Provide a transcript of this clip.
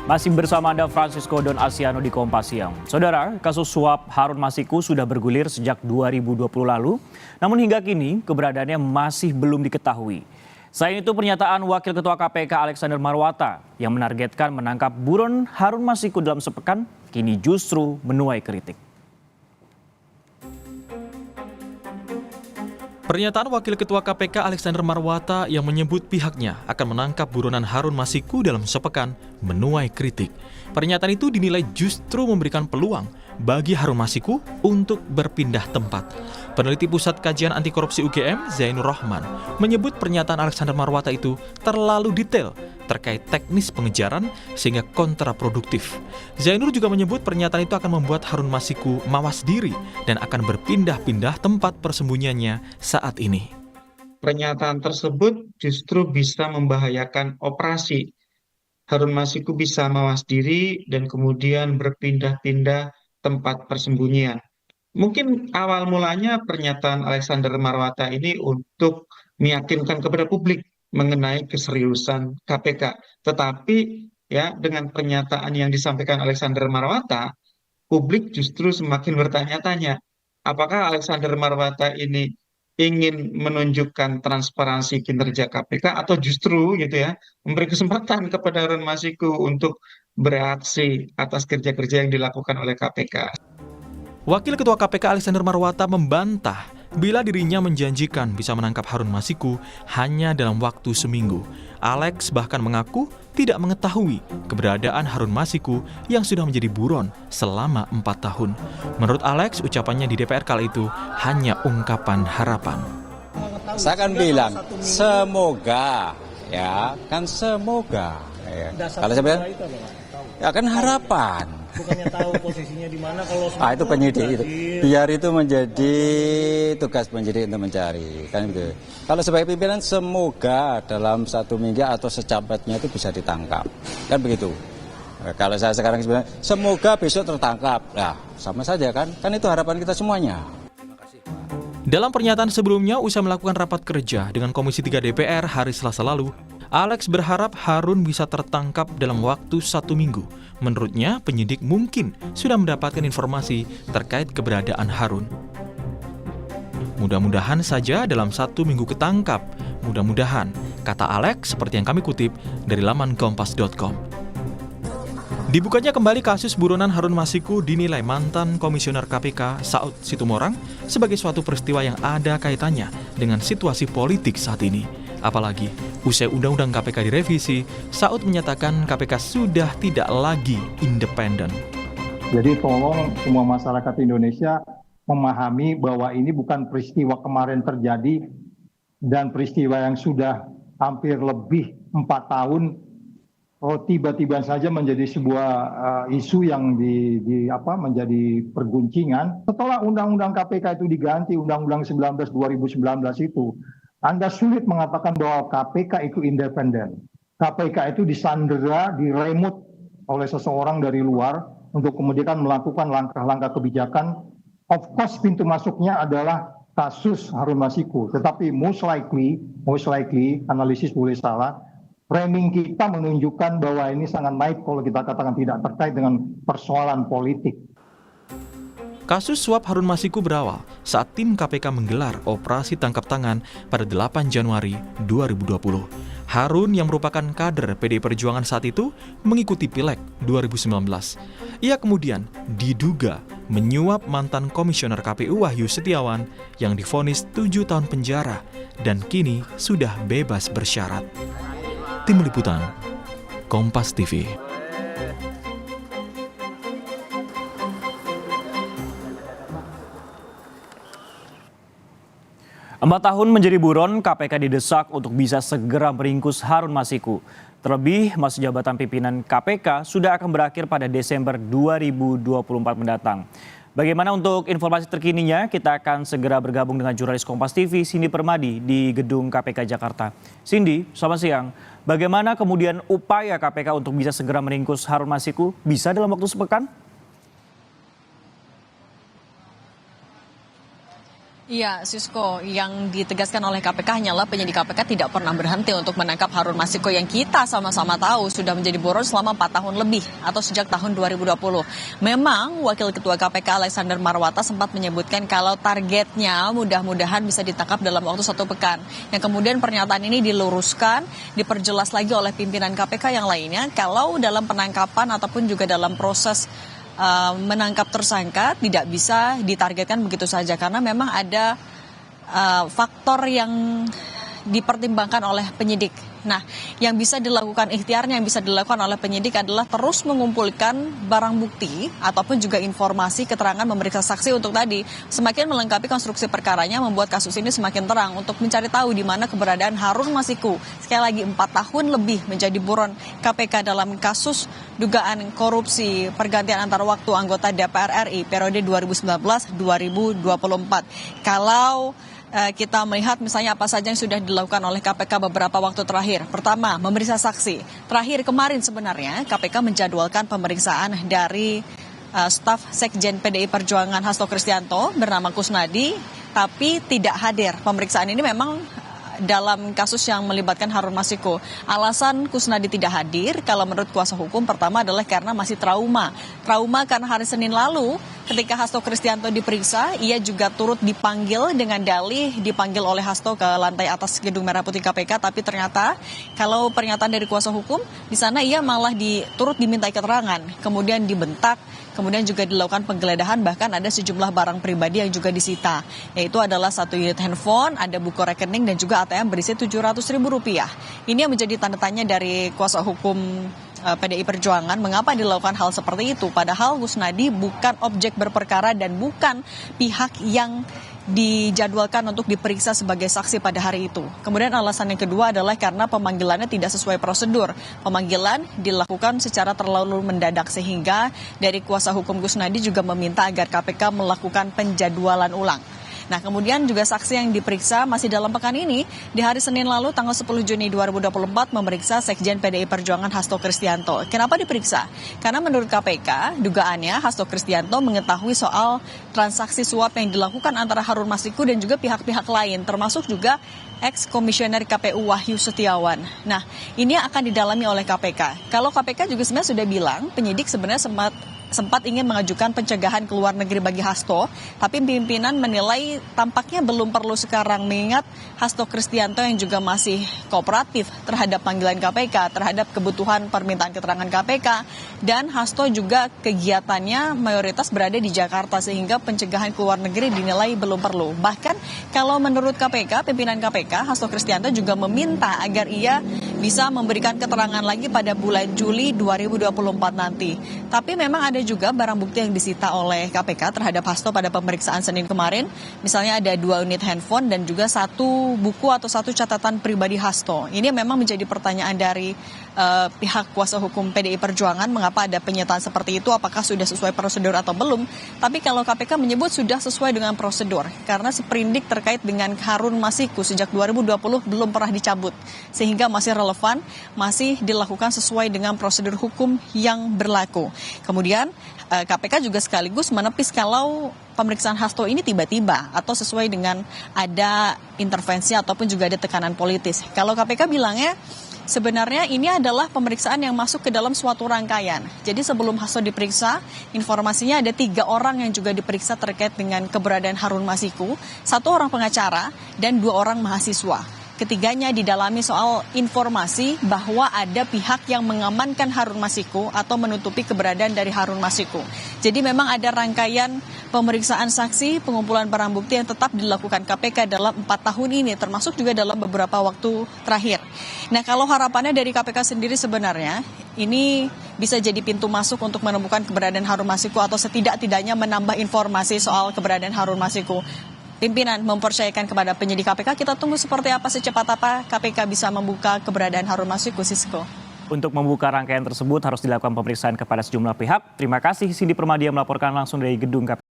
Masih bersama Anda Francisco Don Asiano di Kompas Siang. Saudara, kasus suap Harun Masiku sudah bergulir sejak 2020 lalu, namun hingga kini keberadaannya masih belum diketahui. Selain itu, pernyataan Wakil Ketua KPK Alexander Marwata yang menargetkan menangkap buron Harun Masiku dalam sepekan kini justru menuai kritik. Pernyataan Wakil Ketua KPK Alexander Marwata yang menyebut pihaknya akan menangkap buronan Harun Masiku dalam sepekan menuai kritik. Pernyataan itu dinilai justru memberikan peluang bagi Harun Masiku untuk berpindah tempat. Peneliti Pusat Kajian Anti Korupsi UGM, Zainur Rahman, menyebut pernyataan Alexander Marwata itu terlalu detail terkait teknis pengejaran sehingga kontraproduktif. Zainur juga menyebut pernyataan itu akan membuat Harun Masiku mawas diri dan akan berpindah-pindah tempat persembunyiannya saat ini. Pernyataan tersebut justru bisa membahayakan operasi. Harun Masiku bisa mawas diri dan kemudian berpindah-pindah tempat persembunyian. Mungkin awal mulanya pernyataan Alexander Marwata ini untuk meyakinkan kepada publik mengenai keseriusan KPK. Tetapi ya dengan pernyataan yang disampaikan Alexander Marwata, publik justru semakin bertanya-tanya, apakah Alexander Marwata ini ingin menunjukkan transparansi kinerja KPK atau justru gitu ya memberi kesempatan kepada Harun Masiku untuk bereaksi atas kerja-kerja yang dilakukan oleh KPK. Wakil Ketua KPK Alexander Marwata membantah bila dirinya menjanjikan bisa menangkap Harun Masiku hanya dalam waktu seminggu. Alex bahkan mengaku tidak mengetahui keberadaan Harun Masiku yang sudah menjadi buron selama 4 tahun. Menurut Alex, ucapannya di DPR kala itu hanya ungkapan harapan. Saya kan bilang, semoga, ya kan semoga. Ya. Kalau saya bilang, ya kan harapan. Bukannya tahu posisinya di mana kalau itu penyidik itu. Biar itu menjadi tugas penyidik untuk mencari, kan gitu. Kalau sebagai pimpinan semoga dalam 1 minggu atau secepatnya itu bisa ditangkap, kan begitu. Kalau saya sekarang sebenarnya semoga besok tertangkap, nah sama saja kan itu harapan kita semuanya. Dalam pernyataan sebelumnya, usai melakukan rapat kerja dengan Komisi 3 DPR hari Selasa lalu, Alex berharap Harun bisa tertangkap dalam waktu 1 minggu. Menurutnya, penyidik mungkin sudah mendapatkan informasi terkait keberadaan Harun. Mudah-mudahan saja dalam 1 minggu ketangkap. Mudah-mudahan, kata Alex seperti yang kami kutip dari laman kompas.com. Dibukanya kembali kasus buronan Harun Masiku dinilai mantan Komisioner KPK Saud Situmorang sebagai suatu peristiwa yang ada kaitannya dengan situasi politik saat ini. Apalagi, usai Undang-Undang KPK direvisi, Saud menyatakan KPK sudah tidak lagi independen. Jadi tolong semua masyarakat Indonesia memahami bahwa ini bukan peristiwa kemarin terjadi dan peristiwa yang sudah hampir lebih 4 tahun tiba-tiba saja menjadi sebuah isu yang menjadi perguncingan. Setelah Undang-Undang KPK itu diganti, Undang-Undang 19 2019 itu, Anda sulit mengatakan bahwa KPK itu independen. KPK itu disandera, diremut oleh seseorang dari luar untuk kemudian melakukan langkah-langkah kebijakan. Of course pintu masuknya adalah kasus Harun Masiku. Tetapi most likely, analisis boleh salah, framing kita menunjukkan bahwa ini sangat naif kalau kita katakan tidak terkait dengan persoalan politik. Kasus suap Harun Masiku berawal saat tim KPK menggelar operasi tangkap tangan pada 8 Januari 2020. Harun yang merupakan kader PDI Perjuangan saat itu mengikuti Pileg 2019. Ia kemudian diduga menyuap mantan Komisioner KPU Wahyu Setiawan yang divonis 7 tahun penjara dan kini sudah bebas bersyarat. Tim Liputan, Kompas TV. 4 tahun menjadi buron, KPK didesak untuk bisa segera meringkus Harun Masiku. Terlebih, masa jabatan pimpinan KPK sudah akan berakhir pada Desember 2024 mendatang. Bagaimana untuk informasi terkininya, kita akan segera bergabung dengan jurnalis Kompas TV, Cindy Permadi di Gedung KPK Jakarta. Cindy, selamat siang. Bagaimana kemudian upaya KPK untuk bisa segera meringkus Harun Masiku? Bisa dalam waktu sepekan? Iya, Sisko, yang ditegaskan oleh KPK hanyalah penyidik KPK tidak pernah berhenti untuk menangkap Harun Masiku yang kita sama-sama tahu sudah menjadi buron selama 4 tahun lebih atau sejak tahun 2020. Memang Wakil Ketua KPK Alexander Marwata sempat menyebutkan kalau targetnya mudah-mudahan bisa ditangkap dalam waktu 1 pekan. Yang kemudian pernyataan ini diluruskan, diperjelas lagi oleh pimpinan KPK yang lainnya kalau dalam penangkapan ataupun juga dalam proses menangkap tersangka tidak bisa ditargetkan begitu saja karena memang ada faktor yang dipertimbangkan oleh penyidik. Nah, yang bisa dilakukan ikhtiarnya yang bisa dilakukan oleh penyidik adalah terus mengumpulkan barang bukti ataupun juga informasi, keterangan, memeriksa saksi untuk tadi semakin melengkapi konstruksi perkaranya, membuat kasus ini semakin terang untuk mencari tahu di mana keberadaan Harun Masiku. Sekali lagi 4 tahun lebih menjadi buron KPK dalam kasus dugaan korupsi pergantian antar waktu anggota DPR RI periode 2019-2024. Kalau kita melihat misalnya apa saja yang sudah dilakukan oleh KPK beberapa waktu terakhir. Pertama, memeriksa saksi. Terakhir kemarin sebenarnya KPK menjadwalkan pemeriksaan dari staf Sekjen PDI Perjuangan Hasto Kristianto bernama Kusnadi, tapi tidak hadir. Pemeriksaan ini memang dalam kasus yang melibatkan Harun Masiku. Alasan Kusnadi tidak hadir kalau menurut kuasa hukum pertama adalah karena masih trauma. Trauma karena hari Senin lalu ketika Hasto Kristianto diperiksa, ia juga turut dipanggil dengan dalih dipanggil oleh Hasto ke lantai atas Gedung Merah Putih KPK, tapi ternyata kalau pernyataan dari kuasa hukum di sana ia malah turut dimintai keterangan, kemudian dibentak, kemudian juga dilakukan penggeledahan, bahkan ada sejumlah barang pribadi yang juga disita, yaitu adalah 1 unit handphone, ada buku rekening dan juga ATM berisi Rp700.000. Ini yang menjadi tanda tanya dari kuasa hukum PDI Perjuangan, mengapa dilakukan hal seperti itu, padahal Kusnadi bukan objek berperkara dan bukan pihak yang dijadwalkan untuk diperiksa sebagai saksi pada hari itu. Kemudian alasan yang kedua adalah karena pemanggilannya tidak sesuai prosedur. Pemanggilan dilakukan secara terlalu mendadak sehingga dari kuasa hukum Kusnadi juga meminta agar KPK melakukan penjadwalan ulang. Nah, kemudian juga saksi yang diperiksa masih dalam pekan ini, di hari Senin lalu tanggal 10 Juni 2024 memeriksa Sekjen PDI Perjuangan Hasto Kristianto. Kenapa diperiksa? Karena menurut KPK, dugaannya Hasto Kristianto mengetahui soal transaksi suap yang dilakukan antara Harun Masiku dan juga pihak-pihak lain, termasuk juga ex-komisioner KPU Wahyu Setiawan. Nah, ini akan didalami oleh KPK. Kalau KPK juga sebenarnya sudah bilang, penyidik sebenarnya sempat ingin mengajukan pencegahan ke luar negeri bagi Hasto, tapi pimpinan menilai tampaknya belum perlu sekarang mengingat Hasto Kristianto yang juga masih kooperatif terhadap panggilan KPK, terhadap kebutuhan permintaan keterangan KPK, dan Hasto juga kegiatannya mayoritas berada di Jakarta sehingga pencegahan ke luar negeri dinilai belum perlu. Bahkan kalau menurut KPK, pimpinan KPK, Hasto Kristianto juga meminta agar ia bisa memberikan keterangan lagi pada bulan Juli 2024 nanti. Tapi memang ada juga barang bukti yang disita oleh KPK terhadap Hasto pada pemeriksaan Senin kemarin. Misalnya ada 2 unit handphone dan juga 1 buku atau 1 catatan pribadi Hasto. Ini memang menjadi pertanyaan dari pihak kuasa hukum PDI Perjuangan, mengapa ada penyitaan seperti itu, apakah sudah sesuai prosedur atau belum. Tapi kalau KPK menyebut sudah sesuai dengan prosedur, karena seprindik terkait dengan Harun Masiku sejak 2020 belum pernah dicabut, sehingga masih relevan, masih dilakukan sesuai dengan prosedur hukum yang berlaku. Kemudian KPK juga sekaligus menepis kalau pemeriksaan Hasto ini tiba-tiba atau sesuai dengan ada intervensi ataupun juga ada tekanan politis. Kalau KPK bilangnya sebenarnya ini adalah pemeriksaan yang masuk ke dalam suatu rangkaian. Jadi sebelum Hasto diperiksa, informasinya ada 3 orang yang juga diperiksa terkait dengan keberadaan Harun Masiku, 1 orang pengacara dan 2 orang mahasiswa. Ketiganya didalami soal informasi bahwa ada pihak yang mengamankan Harun Masiku atau menutupi keberadaan dari Harun Masiku. Jadi memang ada rangkaian pemeriksaan saksi, pengumpulan barang bukti yang tetap dilakukan KPK dalam 4 tahun ini, termasuk juga dalam beberapa waktu terakhir. Nah, kalau harapannya dari KPK sendiri sebenarnya, ini bisa jadi pintu masuk untuk menemukan keberadaan Harun Masiku atau setidak-tidaknya menambah informasi soal keberadaan Harun Masiku. Pimpinan mempercayakan kepada penyidik KPK, kita tunggu seperti apa, secepat apa KPK bisa membuka keberadaan Harun Masiku, Sisko. Untuk membuka rangkaian tersebut harus dilakukan pemeriksaan kepada sejumlah pihak. Terima kasih Cindy Permadia melaporkan langsung dari gedung KPK.